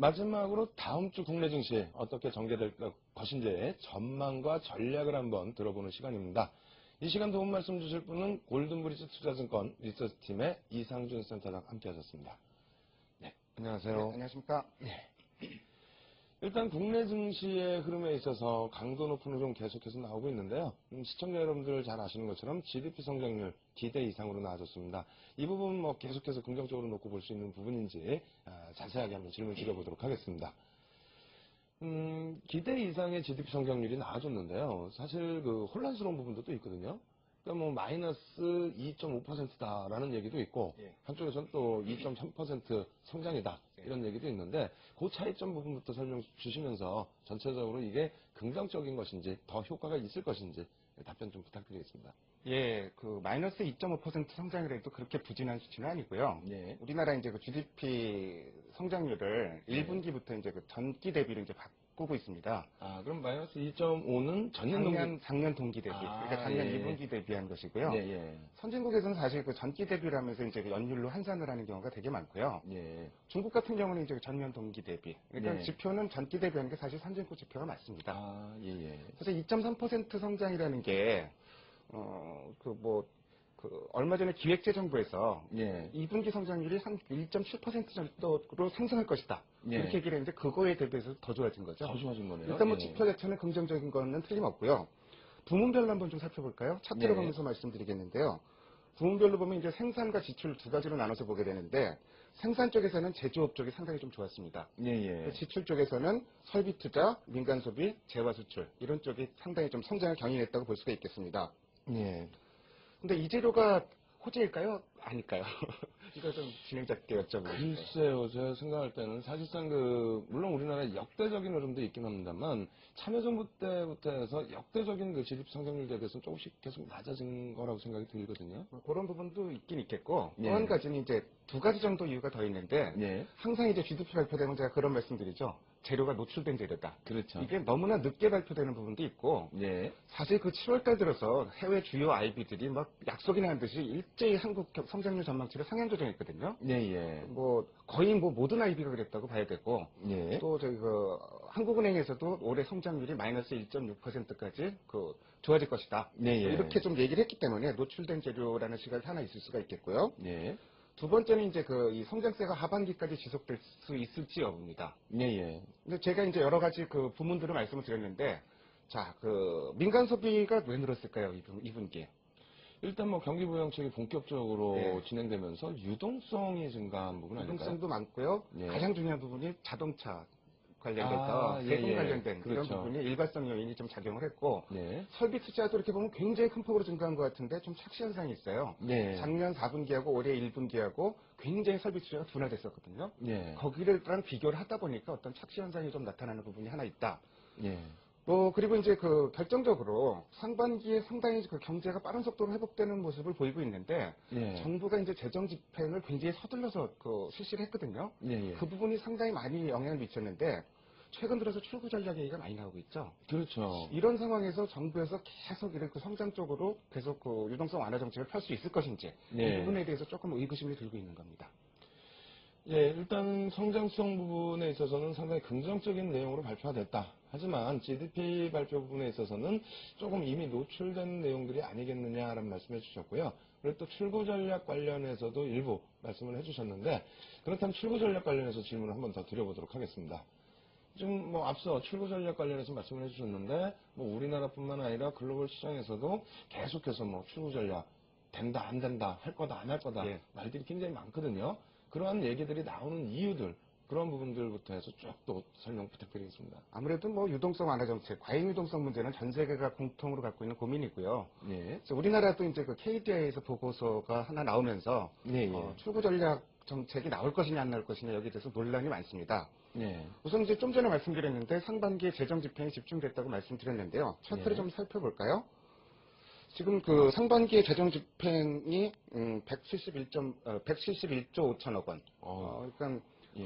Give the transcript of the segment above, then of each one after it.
마지막으로 다음 주 국내 증시 어떻게 전개될 것인지의 전망과 전략을 한번 들어보는 시간입니다. 이 시간 도움 말씀 주실 분은 골든브리지 투자증권 리서치팀의 이상준 센터장 함께 하셨습니다. 네, 안녕하세요. 네, 안녕하십니까. 네. 일단 국내 증시의 흐름에 있어서 강도 높은 흐름 계속해서 나오고 있는데요. 시청자 여러분들 잘 아시는 것처럼 GDP 성장률 기대 이상으로 나아졌습니다. 이 부분 뭐 계속해서 긍정적으로 놓고 볼 수 있는 부분인지 자세하게 한번 질문 드려보도록 하겠습니다. 기대 이상의 GDP 성장률이 나아졌는데요. 사실 그 혼란스러운 부분도 또 있거든요. 그러니까 뭐 마이너스 2.5%다라는 얘기도 있고 예. 한쪽에서는 또 2.3% 성장이다 이런 얘기도 있는데 그 차이점 부분부터 설명 주시면서 전체적으로 이게 긍정적인 것인지 더 효과가 있을 것인지 답변 좀 부탁드리겠습니다. 예, 그 마이너스 2.5% 성장이라도 그렇게 부진한 수치는 아니고요. 예. 우리나라 이제 그 GDP 성장률을 예. 1분기부터 이제 그 전기 대비로 이제 바꾸고 있습니다. 그럼 마이너스 2.5는 작년 동기 대비. 그러니까 작년 예. 2분기 대비한 것이고요. 예, 예. 선진국에서는 사실 그 전기 대비를 하면서 이제 그 연율로 환산을 하는 경우가 되게 많고요. 예. 중국 같은 경우는 이제 전년 동기 대비. 그러니까 예. 지표는 전기 대비하는 게 사실 선진국 지표가 맞습니다. 예, 예. 사실 2.3% 성장이라는 게 얼마 전에 기획재정부에서 예. 2분기 성장률이 한 1.7% 정도로 상승할 것이다. 예. 이렇게 얘기를 했는데 그거에 대비해서 더 좋아진 거죠. 더 좋아진 거네요. 일단 뭐 예. 지표 자체는 긍정적인 거는 틀림없고요. 부문별로 한번 좀 살펴볼까요? 차트로 네. 보면서 말씀드리겠는데요. 부문별로 보면 이제 생산과 지출 두 가지로 나눠서 보게 되는데 생산 쪽에서는 제조업 쪽이 상당히 좀 좋았습니다. 예, 예. 지출 쪽에서는 설비 투자, 민간 소비, 재화 수출 이런 쪽이 상당히 좀 성장을 경인했다고 볼 수가 있겠습니다. 예. 근데 이 재료가 호재일까요? 아닐까요? 이거 좀 진행자께 여쭤보고 싶어요. 글쎄요, 제가 생각할 때는 사실상 물론 우리나라에 역대적인 흐름도 있긴 합니다만, 참여정부 때부터 해서 역대적인 그 GDP 성장률 대비해서 조금씩 계속 낮아진 거라고 생각이 들거든요. 그런 부분도 있긴 있겠고, 예. 또 한 가지는 이제 두 가지 정도 이유가 더 있는데, 예. 항상 이제 GDP 발표되면 제가 그런 말씀 드리죠. 재료가 노출된 재료다. 그렇죠. 이게 너무나 늦게 발표되는 부분도 있고, 예. 사실 그 7월달 들어서 해외 주요 IB들이 막 약속이나 한 듯이 일제히 한국 성장률 전망치를 상향 조정했거든요. 예, 예. 거의 모든 IB가 그랬다고 봐야 되고, 예. 또 한국은행에서도 올해 성장률이 마이너스 1.6%까지 좋아질 것이다. 예, 예. 이렇게 좀 얘기를 했기 때문에 노출된 재료라는 시각이 하나 있을 수가 있겠고요. 예. 두 번째는 이제 이 성장세가 하반기까지 지속될 수 있을지 여부입니다. 예, 예. 근데 제가 이제 여러 가지 부문들을 말씀을 드렸는데, 자, 민간 소비가 왜 늘었을까요, 2분기에? 일단 뭐 경기 부양책이 본격적으로 예. 진행되면서 유동성이 증가한 부분 아닐까요? 유동성도 많고요. 예. 가장 중요한 부분이 자동차 관련돼서 세금 예, 예. 관련된 그렇죠. 이런 부분이 일괄성 요인이 좀 작용을 했고 예. 설비 투자도 이렇게 보면 굉장히 큰 폭으로 증가한 것 같은데 좀 착시 현상이 있어요. 예. 작년 4분기하고 올해 1분기하고 굉장히 설비 투자가 둔화됐었거든요. 예. 거기랑 비교를 하다 보니까 어떤 착시 현상이 좀 나타나는 부분이 하나 있다. 예. 그리고 이제 결정적으로 상반기에 상당히 경제가 빠른 속도로 회복되는 모습을 보이고 있는데, 예. 정부가 이제 재정 집행을 굉장히 서둘러서 실시를 했거든요. 예, 예. 그 부분이 상당히 많이 영향을 미쳤는데, 최근 들어서 출구 전략 얘기가 많이 나오고 있죠. 그렇죠. 이런 상황에서 정부에서 계속 이렇게 성장 쪽으로 계속 유동성 완화 정책을 펼 수 있을 것인지, 예. 이 부분에 대해서 조금 의구심이 들고 있는 겁니다. 예, 일단 성장성 부분에 있어서는 상당히 긍정적인 내용으로 발표가 됐다. 하지만 GDP 발표 부분에 있어서는 조금 이미 노출된 내용들이 아니겠느냐라는 말씀해 주셨고요. 그리고 또 출구 전략 관련해서도 일부 말씀을 해주셨는데, 그렇다면 출구 전략 관련해서 질문을 한번 더 드려보도록 하겠습니다. 지금 뭐 앞서 출구 전략 관련해서 말씀을 해주셨는데, 뭐 우리나라뿐만 아니라 글로벌 시장에서도 계속해서 뭐 출구 전략 된다 안 된다 할 거다 안 할 거다 예. 말들이 굉장히 많거든요. 그러한 얘기들이 나오는 이유들, 그런 부분들부터 해서 쭉 또 설명 부탁드리겠습니다. 아무래도 유동성 완화 정책, 과잉 유동성 문제는 전 세계가 공통으로 갖고 있는 고민이고요. 예. 그래서 우리나라도 이제 KDI에서 보고서가 하나 나오면서 예, 예. 출구 전략 정책이 나올 것이냐 안 나올 것이냐 여기에 대해서 논란이 많습니다. 예. 우선 이제 좀 전에 말씀드렸는데 상반기에 재정 집행이 집중됐다고 말씀드렸는데요. 차트를 예. 좀 살펴볼까요? 지금 상반기에 재정 집행이 171조 5천억 원. 그러니까 예.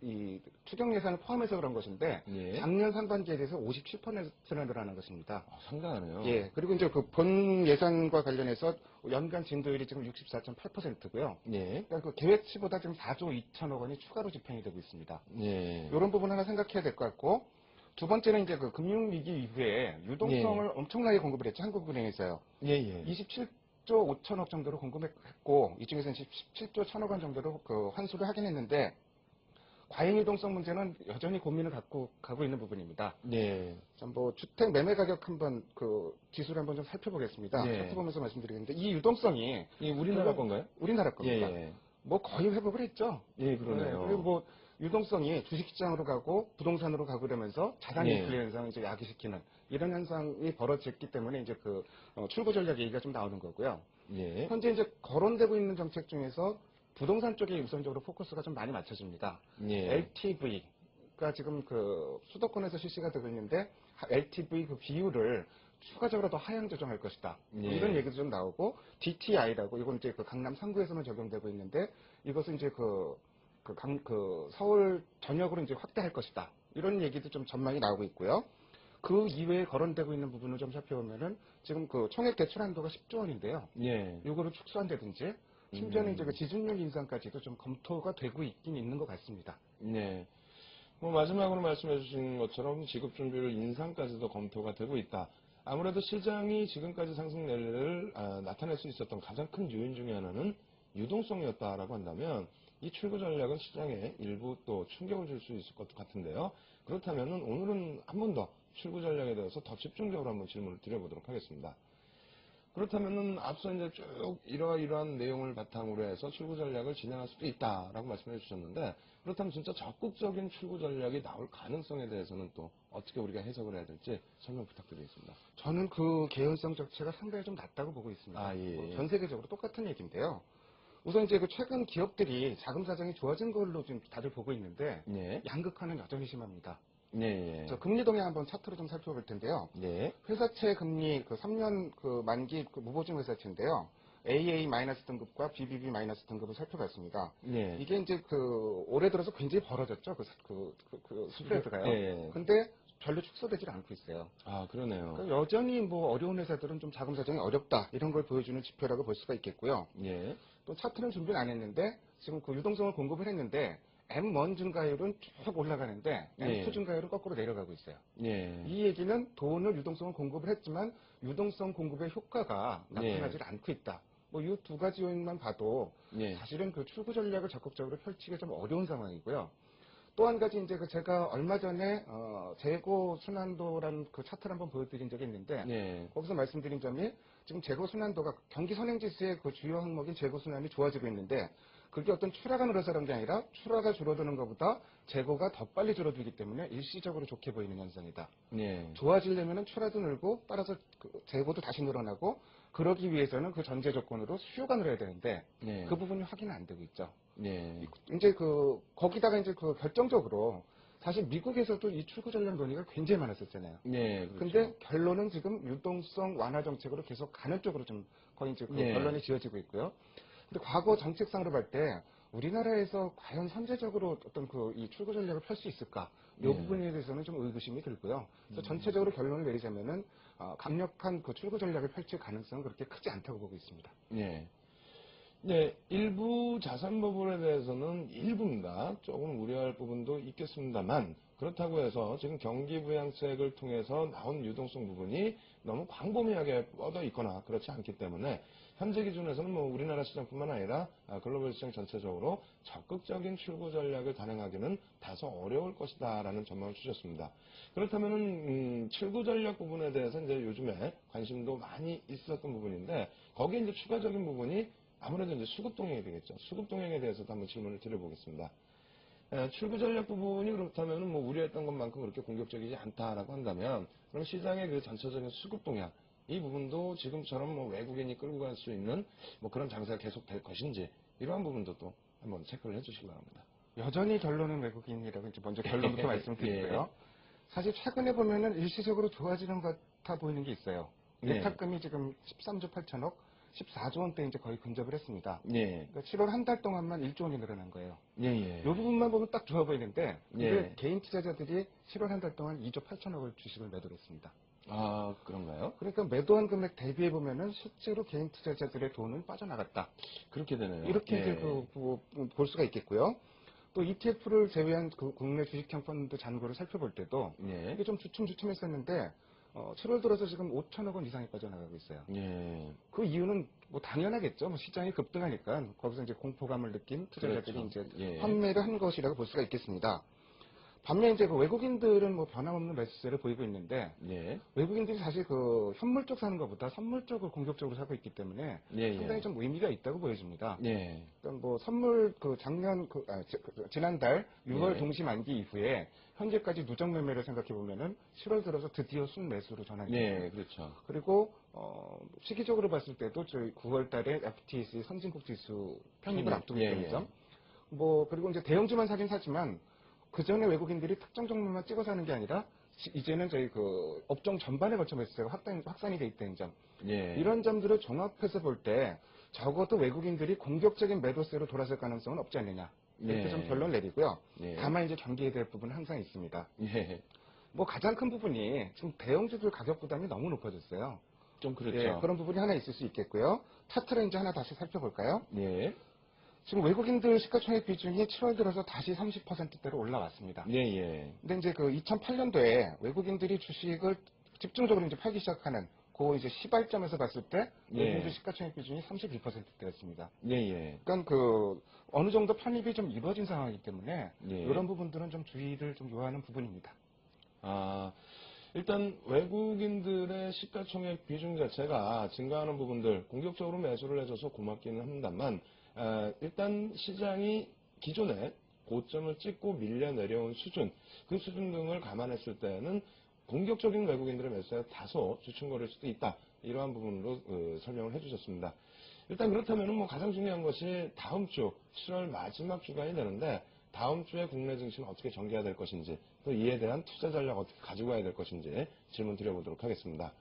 이 추경 예산을 포함해서 그런 것인데 예. 작년 상반기에 대해서 57%나 늘어난 것입니다. 상당하네요. 예. 그리고 이제 그 본 예산과 관련해서 연간 증가율이 지금 64.8%고요. 예. 그러니까 그 계획치보다 지금 4조 2천억 원이 추가로 집행이 되고 있습니다. 예. 이런 부분 하나 생각해야 될 것 같고, 두 번째는 이제 그 금융위기 이후에 유동성을 엄청나게 공급을 했죠. 한국은행에서요. 예, 예. 27조 5천억 정도로 공급했고, 이 중에서는 17조 1천억 원 정도로 그 환수를 하긴 했는데, 과잉 유동성 문제는 여전히 고민을 갖고 가고 있는 부분입니다. 네. 자, 뭐 주택 매매 가격 한번 그 지수를 한번 좀 살펴보겠습니다. 네. 살펴보면서 말씀드리겠는데, 이 유동성이 이 우리나라 건가요? 우리나라 겁니다. 예, 뭐 거의 회복을 했죠. 예. 예, 그러네요. 네, 그리고 뭐 유동성이 주식시장으로 가고 부동산으로 가고 그러면서 자산 예. 인플레 현상을 이제 야기시키는 이런 현상이 벌어졌기 때문에 이제 그 출구 전략 얘기가 좀 나오는 거고요. 예. 현재 이제 거론되고 있는 정책 중에서 부동산 쪽에 우선적으로 포커스가 좀 많이 맞춰집니다. 예. LTV가 지금 그 수도권에서 실시가 되고 있는데 LTV 그 비율을 추가적으로 더 하향 조정할 것이다. 예. 이런 얘기도 좀 나오고 DTI라고 이건 이제 그 강남 3구에서만 적용되고 있는데 이것은 이제 서울 전역으로 이제 확대할 것이다. 이런 얘기도 좀 전망이 나오고 있고요. 그 이외에 거론되고 있는 부분을 좀 살펴보면은 지금 그 총액 대출 한도가 10조 원인데요. 예. 이거를 축소한다든지 심지어는 이제 그 지준율 인상까지도 좀 검토가 되고 있긴 있는 것 같습니다. 네. 뭐 마지막으로 말씀해 주신 것처럼 지급 준비율 인상까지도 검토가 되고 있다. 아무래도 시장이 지금까지 상승 랠리를 나타낼 수 있었던 가장 큰 요인 중에 하나는 유동성이었다라고 한다면 이 출구 전략은 시장에 일부 또 충격을 줄 수 있을 것 같은데요. 그렇다면 오늘은 한 번 더 출구 전략에 대해서 더 집중적으로 한번 질문을 드려보도록 하겠습니다. 그렇다면은 앞서 이제 쭉 이러한 내용을 바탕으로 해서 출구 전략을 진행할 수도 있다라고 말씀해 주셨는데, 그렇다면 진짜 적극적인 출구 전략이 나올 가능성에 대해서는 또 어떻게 우리가 해석을 해야 될지 설명 부탁드리겠습니다. 저는 그 개연성 자체가 상당히 좀 낮다고 보고 있습니다. 아, 예. 전 세계적으로 똑같은 얘기인데요. 우선 이제 그 최근 기업들이 자금 사정이 좋아진 걸로 지금 다들 보고 있는데 네. 양극화는 여전히 심합니다. 네. 저 금리 동향 한번 차트로 좀 살펴볼 텐데요. 네. 회사채 금리 그 3년 그 만기 그 무보증 회사채인데요. AA 마이너스 등급과 BBB 마이너스 등급을 살펴봤습니다. 네. 이게 이제 그 올해 들어서 굉장히 벌어졌죠. 그 스프레드가요. 예. 근데 별로 축소되질 않고 있어요. 아, 그러네요. 그러니까 여전히 뭐 어려운 회사들은 좀 자금 사정이 어렵다 이런 걸 보여주는 지표라고 볼 수가 있겠고요. 예. 또 차트는 준비를 안 했는데 지금 그 유동성을 공급을 했는데 M1 증가율은 쭉 올라가는데 예. M2 증가율은 거꾸로 내려가고 있어요. 예. 이 얘기는 돈을 유동성을 공급을 했지만 유동성 공급의 효과가 나타나질 않고 있다. 뭐 이 두 가지 요인만 봐도 예. 사실은 그 출구 전략을 적극적으로 펼치기가 좀 어려운 상황이고요. 또 한 가지 이제 그 제가 얼마 전에 재고 순환도라는 그 차트를 한번 보여드린 적이 있는데 예. 거기서 말씀드린 점이 지금 재고 순환도가 경기 선행지수의 그 주요 항목인 재고 순환이 좋아지고 있는데 그게 어떤 출하가 늘어서는 게 아니라 출하가 줄어드는 것보다 재고가 더 빨리 줄어들기 때문에 일시적으로 좋게 보이는 현상이다. 예. 좋아지려면 출하도 늘고 따라서 그 재고도 다시 늘어나고 그러기 위해서는 그 전제 조건으로 수요가 늘어야 되는데 예. 그 부분이 확인은 안 되고 있죠. 예. 이제 거기다가 이제 그 결정적으로 사실 미국에서도 이 출구 전략 논의가 굉장히 많았었잖아요. 예. 그렇죠. 근데 결론은 지금 유동성 완화 정책으로 계속 가는 쪽으로 좀 거의 이제 그 예. 결론이 지어지고 있고요. 근데 과거 정책상으로 볼 때 우리나라에서 과연 선제적으로 어떤 이 출구 전략을 펼 수 있을까? 이 예. 부분에 대해서는 좀 의구심이 들고요. 그래서 전체적으로 결론을 내리자면은 강력한 그 출구 전략을 펼칠 가능성은 그렇게 크지 않다고 보고 있습니다. 예. 네, 일부 자산 부분에 대해서는 일부인가 조금 우려할 부분도 있겠습니다만, 그렇다고 해서 지금 경기 부양책을 통해서 나온 유동성 부분이 너무 광범위하게 뻗어 있거나 그렇지 않기 때문에 현재 기준에서는 뭐 우리나라 시장뿐만 아니라 글로벌 시장 전체적으로 적극적인 출구 전략을 단행하기는 다소 어려울 것이다라는 전망을 주셨습니다. 그렇다면은 출구 전략 부분에 대해서 이제 요즘에 관심도 많이 있었던 부분인데 거기에 이제 추가적인 부분이 아무래도 이제 수급 동향이 되겠죠. 수급 동향에 대해서도 한번 질문을 드려보겠습니다. 출구 전략 부분이 그렇다면 뭐 우려했던 것만큼 그렇게 공격적이지 않다라고 한다면 그럼 시장의 그 전체적인 수급 동향 이 부분도 지금처럼 뭐 외국인이 끌고 갈 수 있는 뭐 그런 장세가 계속 될 것인지 이러한 부분도 또 한번 체크를 해주시기 바랍니다. 여전히 결론은 외국인이라고 이제 먼저 결론부터 말씀드릴게요. 예. 사실 최근에 보면은 일시적으로 좋아지는 것 같아 보이는 게 있어요. 네. 예탁금이 지금 13조 8천억, 14조 원대 이제 거의 근접을 했습니다. 예. 그러니까 7월 한 달 동안만 1조 원이 늘어난 거예요. 예, 예. 이 부분만 보면 딱 좋아 보이는데 근데 예. 개인 투자자들이 7월 한 달 동안 2조 8천억을 주식을 매도를 했습니다. 아, 그런가요? 그러니까 매도한 금액 대비해 보면은 실제로 개인 투자자들의 돈은 빠져나갔다. 그렇게 되네요. 이렇게 예. 이제 볼 수가 있겠고요. 또 ETF를 제외한 그 국내 주식형 펀드 잔고를 살펴볼 때도 예. 이게 좀 주춤주춤했었는데 7월 들어서 지금 5천억 원 이상이 빠져나가고 있어요. 예. 그 이유는 뭐 당연하겠죠. 뭐 시장이 급등하니까 거기서 이제 공포감을 느낀 투자자들이 그렇죠. 이제 예. 판매를 한 것이라고 볼 수가 있겠습니다. 반면 이제 그 외국인들은 뭐 변함없는 매수세를 보이고 있는데 예. 외국인들이 사실 그 현물 쪽 사는 것보다 선물 쪽을 공격적으로 사고 있기 때문에 예, 상당히 예. 좀 의미가 있다고 보여집니다. 예. 그러니까 뭐 선물 그 작년 지난달 6월 예. 동시 만기 이후에 현재까지 누적 매매를 생각해 보면은 7월 들어서 드디어 순매수로 전환이 됩니다. 예, 그렇죠. 그리고 시기적으로 봤을 때도 저희 9월 달에 FTSE 선진국 지수 편입을 앞두고 예, 있다는 예. 점. 뭐 그리고 이제 대형주만 사긴 사지만 그 전에 외국인들이 특정 종목만 찍어 사는 게 아니라 이제는 저희 그 업종 전반에 걸쳐 매수세가 확산이 돼 있다는 점. 예. 이런 점들을 종합해서 볼 때 적어도 외국인들이 공격적인 매도세로 돌아설 가능성은 없지 않느냐. 이렇게 예. 좀 결론을 내리고요. 예. 다만 이제 경계해야 될 부분은 항상 있습니다. 예. 뭐 가장 큰 부분이 지금 대형주들 가격 부담이 너무 높아졌어요. 좀 그렇죠. 예, 그런 부분이 하나 있을 수 있겠고요. 차트를 이제 하나 다시 살펴볼까요? 예. 지금 외국인들 시가총액 비중이 7월 들어서 다시 30%대로 올라왔습니다. 예, 예. 근데 이제 그 2008년도에 외국인들이 주식을 집중적으로 이제 팔기 시작하는 그 이제 시발점에서 봤을 때 예. 외국인들 시가총액 비중이 31%대였습니다. 예, 예. 그러니까 그 어느 정도 편입이 좀 이루어진 상황이기 때문에 예. 이런 부분들은 좀 주의를 좀 요하는 부분입니다. 아, 일단 외국인들의 시가총액 비중 자체가 증가하는 부분들 공격적으로 매수를 해줘서 고맙기는 합니다만 일단 시장이 기존에 고점을 찍고 밀려 내려온 수준, 그 수준 등을 감안했을 때는 공격적인 외국인들의 매수가 다소 주춤거릴 수도 있다. 이러한 부분으로 설명을 해주셨습니다. 일단 그렇다면 뭐 가장 중요한 것이 다음 주 7월 마지막 주간이 되는데 다음 주에 국내 증시는 어떻게 전개가 될 것인지 또 이에 대한 투자 전략 어떻게 가지고 가야 될 것인지 질문 드려보도록 하겠습니다.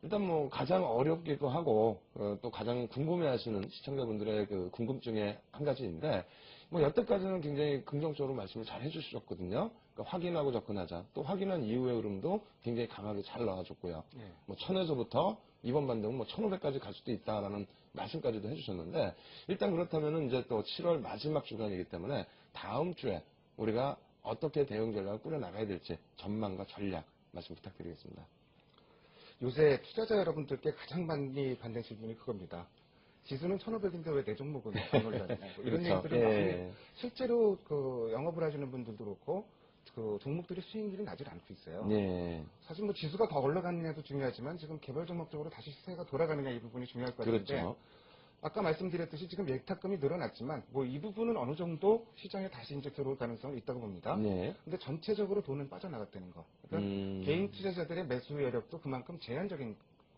일단 뭐 가장 어렵기도 하고 또 가장 궁금해하시는 시청자분들의 그 궁금증의 한 가지인데 뭐 여태까지는 굉장히 긍정적으로 말씀을 잘 해주셨거든요. 그러니까 확인하고 접근하자. 또 확인한 이후의 흐름도 굉장히 강하게 잘 나와줬고요. 예. 뭐 1000에서부터 이번 반등은 뭐 1500까지 갈 수도 있다라는 말씀까지도 해주셨는데 일단 그렇다면은 이제 또 7월 마지막 주간이기 때문에 다음 주에 우리가 어떻게 대응 전략을 꾸려 나가야 될지 전망과 전략 말씀 부탁드리겠습니다. 요새 투자자 여러분들께 가장 많이 받는 질문이 그겁니다. 지수는 1,500인데 왜 내 종목은 안 올랐냐. 뭐 이런 그렇죠. 얘기들을 예. 많이 실제로 그 영업을 하시는 분들도 그렇고 그 종목들의 수익률이 나질 않고 있어요. 예. 사실 뭐 지수가 더 올라가느냐도 중요하지만 지금 개별 종목적으로 다시 시세가 돌아가느냐 이 부분이 중요할 것 같은데 그렇죠. 아까 말씀드렸듯이 지금 예탁금이 늘어났지만 뭐 이 부분은 어느 정도 시장에 다시 이제 들어올 가능성이 있다고 봅니다. 네. 근데 전체적으로 돈은 빠져나갔다는 거. 그러니까 개인 투자자들의 매수 여력도 그만큼 제한적인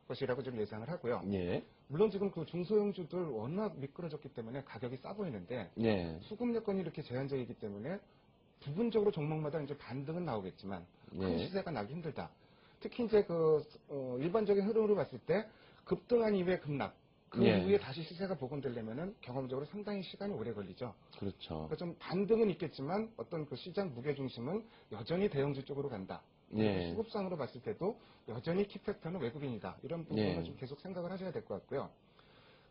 것이라고 좀 예상을 하고요. 예. 물론 지금 그 중소형주들 워낙 미끄러졌기 때문에 가격이 싸 보이는데 예. 수급 여건이 이렇게 제한적이기 때문에 부분적으로 종목마다 이제 반등은 나오겠지만 큰 예. 시세가 나기 힘들다. 특히 이제 그 일반적인 흐름으로 봤을 때 급등한 이후에 급락 그 예. 이후에 다시 시세가 복원되려면은 경험적으로 상당히 시간이 오래 걸리죠. 그렇죠. 그러니까 좀 반등은 있겠지만 어떤 그 시장 무게 중심은 여전히 대형주 쪽으로 간다. 예. 수급상으로 봤을 때도 여전히 키팩터는 외국인이다. 이런 부분을 예. 좀 계속 생각을 하셔야 될 것 같고요.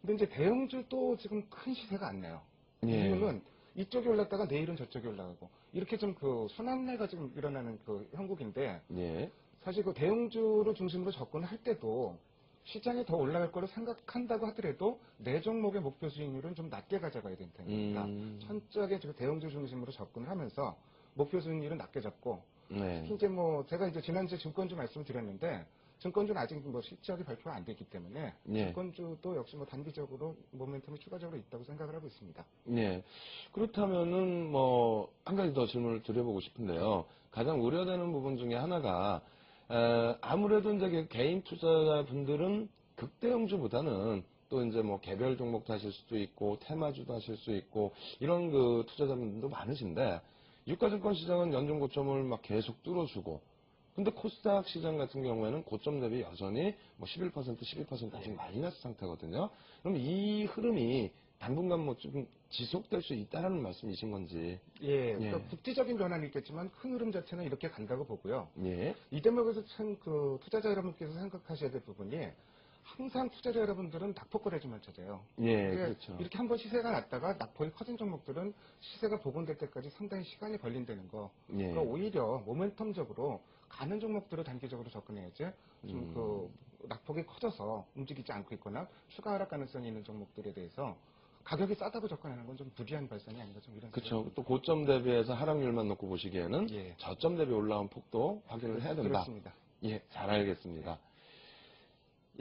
근데 이제 대형주도 지금 큰 시세가 안 나요. 예. 이유는 이쪽이 올랐다가 내일은 저쪽이 올라가고 이렇게 좀 그 순환매가 지금 일어나는 그 형국인데 예. 사실 그 대형주를 중심으로 접근할 때도 시장이 더 올라갈 거로 생각한다고 하더라도 내 종목의 목표 수익률은 좀 낮게 가져가야 된다는 겁니다. 천적에 대형주 중심으로 접근을 하면서 목표 수익률은 낮게 잡고 네. 특히 이제 뭐 제가 이제 지난주에 증권주 말씀드렸는데 증권주는 아직 뭐 실적이 발표가 안 됐기 때문에 예. 증권주도 역시 뭐 단기적으로 모멘텀이 추가적으로 있다고 생각을 하고 있습니다. 예. 그렇다면은 뭐 한 가지 더 질문을 드려보고 싶은데요. 가장 우려되는 부분 중에 하나가 아무래도 이제 그 개인 투자자분들은 극대형주보다는 또 이제 뭐 개별 종목도 하실 수도 있고 테마주도 하실 수 있고 이런 그 투자자분들도 많으신데 유가증권 시장은 연중 고점을 막 계속 뚫어주고 근데 코스닥 시장 같은 경우에는 고점 대비 여전히 뭐 11%, 12% 아직 마이너스 상태거든요. 그럼 이 흐름이 당분간 뭐 좀 지속될 수 있다라는 말씀이신 건지. 예, 예. 그러니까 국지적인 변화는 있겠지만 큰 흐름 자체는 이렇게 간다고 보고요. 예. 이 대목에서 참 그 투자자 여러분께서 생각하셔야 될 부분이 항상 투자자 여러분들은 낙폭거래주만 찾아요. 예, 그게 그렇죠. 이렇게 한번 시세가 났다가 낙폭이 커진 종목들은 시세가 복원될 때까지 상당히 시간이 걸린다는 거. 예. 그러니까 오히려 모멘텀적으로 가는 종목들을 단기적으로 접근해야지 좀 그 낙폭이 커져서 움직이지 않고 있거나 추가 하락 가능성이 있는 종목들에 대해서 가격이 싸다고 접근하는 건 좀 무리한 발상이 아닌가 좀 이런 그렇죠. 생각이 또 고점 대비해서 하락률만 놓고 보시기에는 예. 저점 대비 올라온 폭도 확인을 해야 된다. 그렇습니다. 예, 잘 알겠습니다.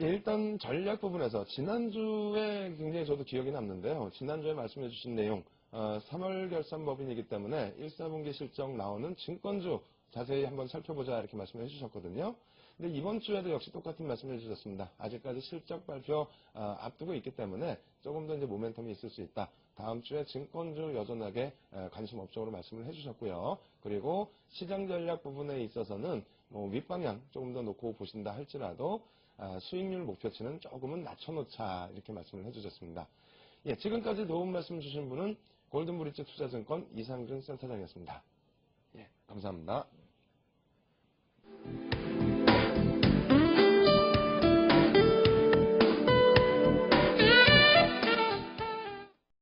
예, 일단 전략 부분에서 지난주에 굉장히 저도 기억이 남는데요. 지난주에 말씀해 주신 내용, 3월 결산 법인이기 때문에 1사분기 실적 나오는 증권주 자세히 한번 살펴보자 이렇게 말씀을 해주셨거든요. 근데 이번 주에도 역시 똑같은 말씀을 해주셨습니다. 아직까지 실적 발표 앞두고 있기 때문에 조금 더 이제 모멘텀이 있을 수 있다. 다음 주에 증권주 여전하게 관심 업종으로 말씀을 해주셨고요. 그리고 시장 전략 부분에 있어서는 뭐 윗방향 조금 더 놓고 보신다 할지라도 수익률 목표치는 조금은 낮춰놓자 이렇게 말씀을 해주셨습니다. 예, 지금까지 도움 말씀 주신 분은 골든브리지 투자증권 이상준 센터장이었습니다. 예, 감사합니다.